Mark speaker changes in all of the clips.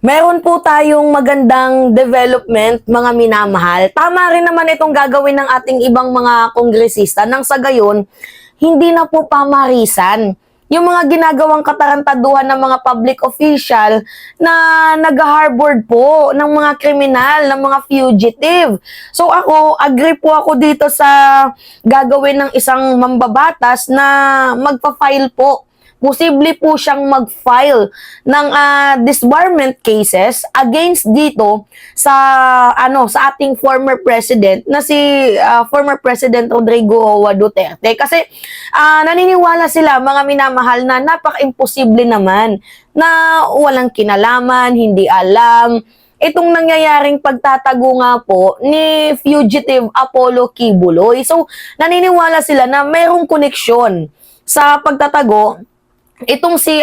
Speaker 1: Meron po tayong magandang development, mga minamahal. Tama rin naman itong gagawin ng ating ibang mga kongresista nang sa gayon, hindi na po pamarisan yung mga ginagawang katarantaduhan ng mga public official na nag-harbor po ng mga kriminal, ng mga fugitive. So ako, agree po ako dito sa gagawin ng isang mambabatas na magpa-file po. Posible po siyang mag-file ng disbarment cases against dito sa sa ating former president na si former President Rodrigo Roa Duterte, kasi naniniwala sila, mga minamahal, na napaka-imposible naman na walang kinalaman, hindi alam itong nangyayaring pagtatago nga po ni fugitive Apollo Kibuloy. So naniniwala sila na mayroong koneksyon sa pagtatago itong si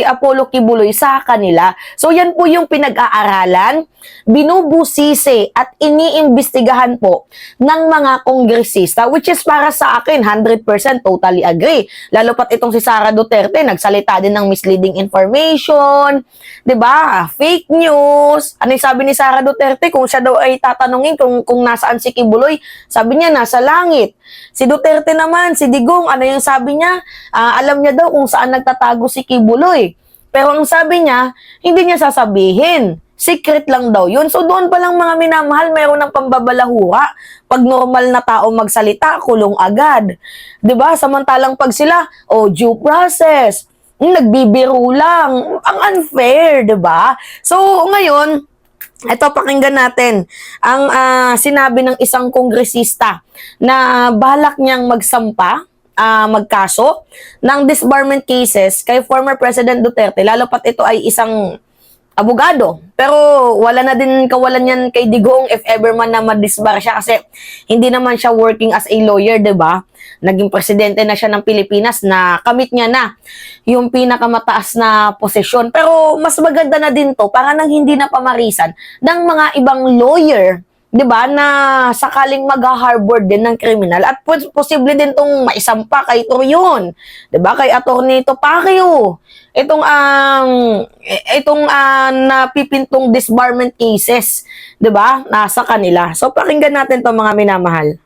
Speaker 1: Apollo Kibuloy sa kanila. So yan po yung pinag-aaralan, binubusisi at iniimbestigahan po ng mga kongresista, which is para sa akin 100% totally agree. Lalo pat itong si Sara Duterte nagsalita din ng misleading information, 'di ba? Fake news. Ano yung sabi ni Sara Duterte kung siya daw ay tatanungin kung nasaan si Kibuloy? Sabi niya nasa langit. Si Duterte naman, si Digong, ano yung sabi niya? Alam niya daw kung saan nagtatago si Kibuloy. Pero ang sabi niya, hindi niya sasabihin. Secret lang daw yun. So doon pa lang, mga minamahal, mayroon ng pambabalahura. Pag normal na tao magsalita, kulong agad. 'Di ba? Samantalang pag sila, due process. Nagbibiro lang. Ang unfair, 'di ba? So ngayon, ito, pakinggan natin ang sinabi ng isang kongresista na balak niyang magkaso ng disbarment cases kay former President Duterte, lalo pat ito ay isang abogado. Pero wala na din kawalan yan kay Digong if ever man na madisbar siya, kasi hindi naman siya working as a lawyer, 'di ba? Naging presidente na siya ng Pilipinas, na kamit niya na yung pinakamataas na posisyon. Pero mas maganda na din to para nang hindi na pamarisan ng mga ibang lawyer, 'di ba, na sakaling mag-harbor din ng kriminal, at posible din tong maisampa kay Torion, 'di ba, kay Attorney Topacio. Itong napipintong disbarment cases, 'di ba, nasa kanila. So pakinggan natin 'to, mga minamahal.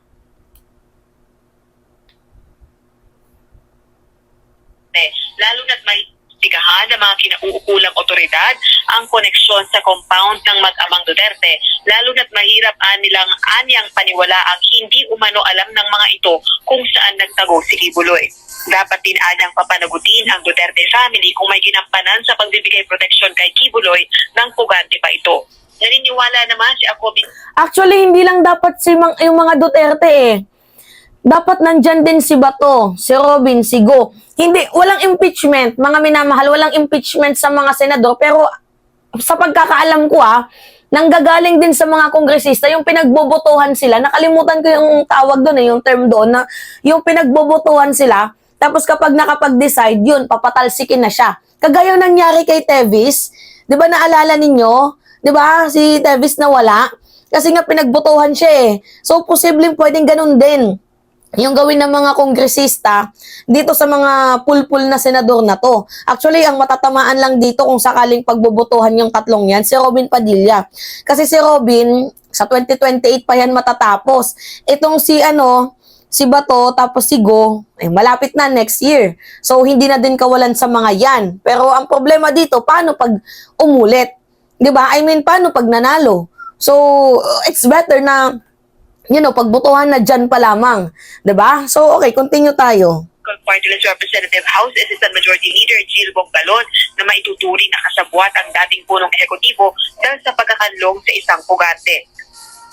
Speaker 2: Lalo na't may investigahan ng mga kinauukulang otoridad ang koneksyon sa compound ng mag-amang Duterte, lalo na't mahirap anyang paniwala ang hindi umano alam ng mga ito kung saan nagtago si Kibuloy. Dapat din anyang papanagutin ang Duterte family kung may ginampanan sa pagbibigay proteksyon kay Kibuloy ng pugante pa ito. Naniniwala naman si Acobin.
Speaker 1: Actually, hindi lang dapat yung mga Duterte eh. Dapat nandyan din si Bato, si Robin, si Go. Walang impeachment, mga minamahal, walang impeachment sa mga senador. Pero sa pagkakaalam ko nanggagaling din sa mga kongresista yung pinagbobotohan sila. Nakalimutan ko yung tawag doon, yung term doon, na yung pinagbobotohan sila. Tapos kapag nakapag-decide, yun, papatalsikin na siya. Kagaya nangyari kay Tevis, di ba naalala ninyo? Di ba si Tevis nawala? Kasi nga pinagbotohan siya eh. So posibleng pwedeng ganun din yung gawin ng mga kongresista dito sa mga pulpul na senador na to. Actually, ang matatamaan lang dito kung sakaling pagbobotohan yung tatlong yan, si Robin Padilla. Kasi si Robin, sa 2028 pa yan matatapos. Itong si Bato, tapos si Go, malapit na next year. So, hindi na din kawalan sa mga yan. Pero ang problema dito, paano pag umulit? 'Di ba? I mean, paano pag nanalo? So, it's better na pagbotohan na dyan pa lamang. 'Di ba? So, okay, continue tayo.
Speaker 2: Party List Representative House Assistant Majority Leader Jill Bongalon na maituturing na kasabwat ang dating punong ehekutibo dahil sa pagkakanlong sa isang pugante.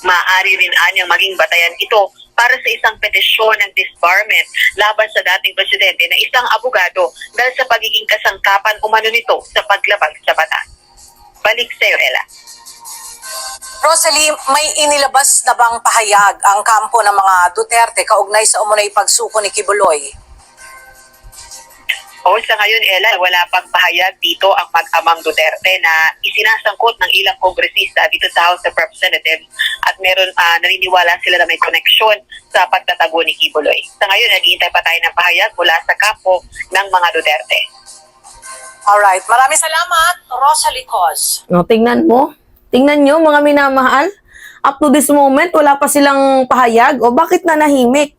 Speaker 2: Maaari rin anyang maging batayan ito para sa isang petisyon ng disbarment laban sa dating presidente na isang abogado dahil sa pagiging kasangkapan umano nito sa paglabag sa batas. Balik sa iyo, Ella.
Speaker 3: Rosalie, may inilabas na bang pahayag ang kampo ng mga Duterte kaugnay sa umunay pagsuko ni Kibuloy?
Speaker 2: Sa ngayon, Ella, wala pang pahayag dito ang mag-amang Duterte na isinasangkot ng ilang kongresista dito sa House of Representatives, at naniniwala sila na may koneksyon sa pagtatago ni Kibuloy. Sa ngayon, naghihintay pa tayo ng pahayag mula sa kampo ng mga Duterte.
Speaker 3: Alright, maraming salamat, Rosalie Cos.
Speaker 1: No, tingnan mo. Tingnan nyo, mga minamahal. Up to this moment, wala pa silang pahayag. O bakit nanahimik?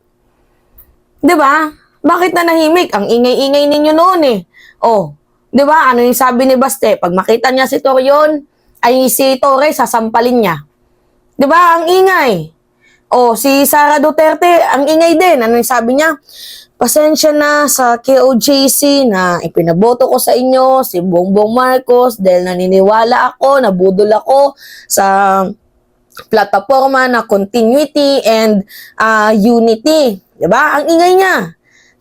Speaker 1: 'Di ba? Bakit nanahimik? Ang ingay-ingay ninyo noon eh. O, 'di ba? Ano yung sabi ni Baste? Pag makita niya si Torion, ay si Torre, sasampalin niya. 'Di ba? Ang ingay. O, si Sara Duterte, ang ingay din. Ano yung sabi niya? Pasensya na sa KOJC na ipinaboto ko sa inyo si Bongbong Marcos dahil naniniwala ako, nabudol ako sa plataforma na continuity and unity. Diba? Ang ingay niya.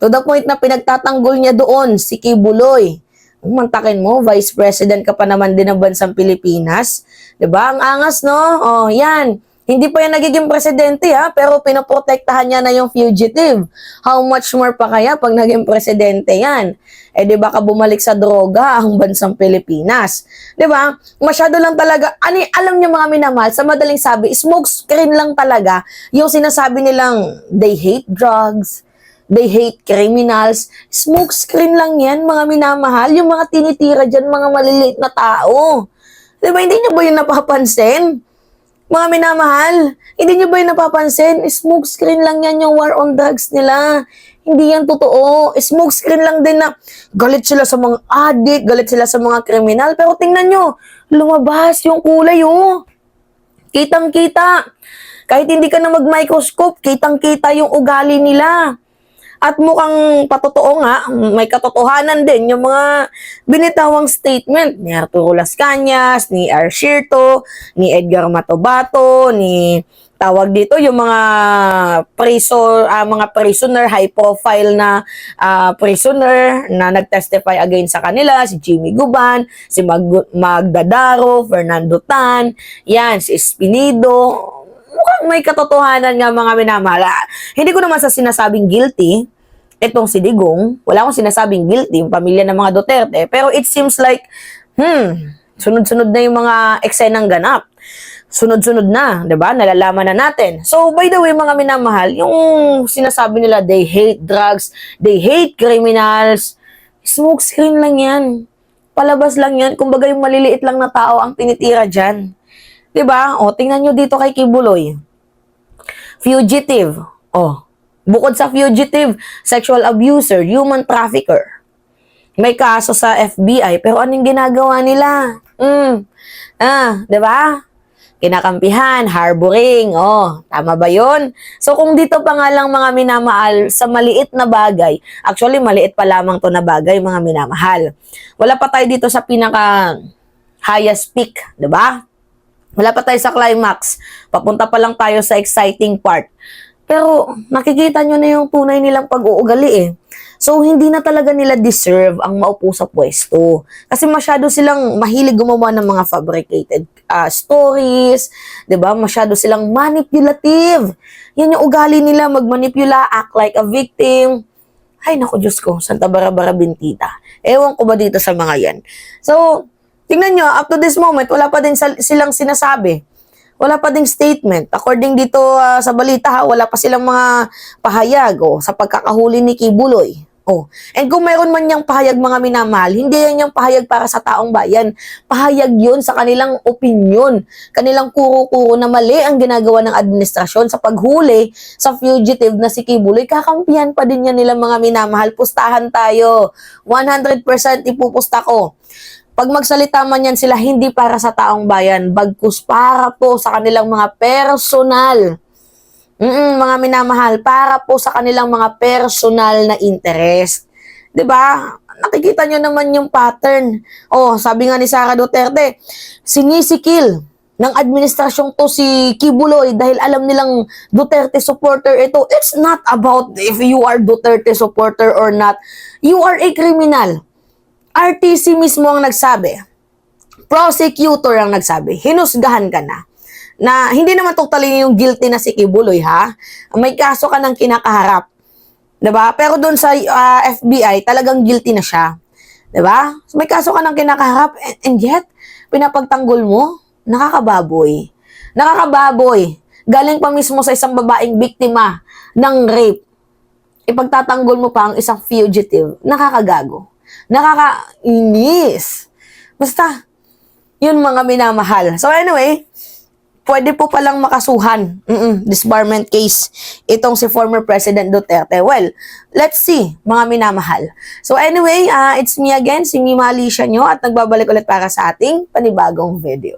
Speaker 1: To the point na pinagtatanggol niya doon si Kibuloy. Mantakin mo, Vice President ka pa naman din ng bansang Pilipinas. Diba? Ang angas, no? Oh, yan. Hindi pa yan nagiging presidente ha, pero pinoprotektahan niya na yung fugitive. How much more pa kaya pag naging presidente yan? Eh di baka bumalik sa droga ang bansang Pilipinas. Di ba? Masyado lang talaga, alam niyo mga minamahal, sa madaling sabi, smoke screen lang talaga yung sinasabi nilang they hate drugs, they hate criminals. Smoke screen lang yan mga minamahal, yung mga tinitira dyan, mga maliliit na tao. Di ba? Hindi niyo ba yun napapansin? Mga minamahal, hindi nyo ba yung napapansin? Smoke screen lang yan yung war on drugs nila. Hindi yan totoo. Smoke screen lang din na galit sila sa mga addict, galit sila sa mga kriminal. Pero tingnan nyo, lumabas yung kulay, oh. Kitang-kita. Kahit hindi ka na mag-microscope, kitang-kita yung ugali nila. At mukhang patotoo nga, may katotohanan din yung mga binitawang statement ni Arturo Las Cañas, ni Arcierto, ni Edgar Matobato, ni tawag dito yung mga mga prisoner, high profile na prisoner na nagtestify against sa kanila, si Jimmy Guban, si Magda Daro, Fernando Tan, yan, si Espinido. Mukhang may katotohanan nga mga minamahal. Hindi ko naman sa sinasabing guilty itong si Digong. Wala akong sinasabing guilty yung pamilya ng mga Duterte. Pero it seems like, sunod-sunod na yung mga eksenang ganap. Sunod-sunod na, 'di ba? Nalalaman na natin. So, by the way, mga minamahal, yung sinasabi nila, they hate drugs, they hate criminals, smoke screen lang yan. Palabas lang yan. Kumbaga yung maliliit lang na tao ang tinitira dyan. 'Di ba? O, tingnan nyo dito kay Kibuloy. Fugitive. O, bukod sa fugitive, sexual abuser, human trafficker. May kaso sa FBI, pero anong ginagawa nila? 'Di ba? Kinakampihan, harboring, tama ba yun? So kung dito pa nga lang mga minamahal sa maliit na bagay, actually maliit pa lamang to na bagay mga minamahal. Wala pa tayo dito sa pinaka highest peak, 'di ba? Wala pa tayo sa climax. Papunta pa lang tayo sa exciting part. Pero nakikita nyo na yung tunay nilang pag-uugali eh. So, hindi na talaga nila deserve ang maupo sa pwesto. Kasi masyado silang mahilig gumawa ng mga fabricated stories. 'Di ba? Masyado silang manipulative. Yan yung ugali nila, magmanipula, act like a victim. Ay, naku Diyos ko, Santa Barbara Bintita. Ewan ko ba dito sa mga yan. So, tingnan nyo, up to this moment, wala pa din silang sinasabi. Wala pa ding statement. According dito sa balita, wala pa silang mga pahayag sa pagkakahuli ni Kibuloy. And kung mayroon man niyang pahayag mga minamahal, hindi yan yung pahayag para sa taong bayan. Pahayag yun sa kanilang opinyon. Kanilang kuro-kuro na mali ang ginagawa ng administrasyon sa paghuli sa fugitive na si Kibuloy. Kakampihan pa din yan nila mga minamahal. Pustahan tayo. 100% ipupusta ko. Pag magsalita man yan sila, hindi para sa taong bayan, bagkus para po sa kanilang mga personal. Mga minamahal, para po sa kanilang mga personal na interest. 'Di ba? Nakikita nyo naman yung pattern. Sabi nga ni Sara Duterte, sinisikil ng administrasyong to si Kibuloy dahil alam nilang Duterte supporter ito. It's not about if you are Duterte supporter or not. You are a criminal. RTC mismo ang nagsabi. Prosecutor ang nagsabi. Hinusgahan ka na. Na hindi naman totally yung guilty na si Kibuloy, ha? May kaso ka ng kinakaharap. 'Di ba? Pero doon sa FBI, talagang guilty na siya. 'Di ba? So, may kaso ka ng kinakaharap and yet pinapagtanggol mo, nakakababoy. Nakakababoy. Galing pa mismo sa isang babaeng biktima ng rape. Ipagtatanggol mo pa ang isang fugitive. Nakakagago. Nakakainis. Basta, yun mga minamahal. So anyway, pwede po palang makasuhan. Disbarment case. Itong si former President Duterte. Well, let's see, mga minamahal. So anyway, it's me again, si Mima Alicia nyo, at nagbabalik ulit para sa ating panibagong video.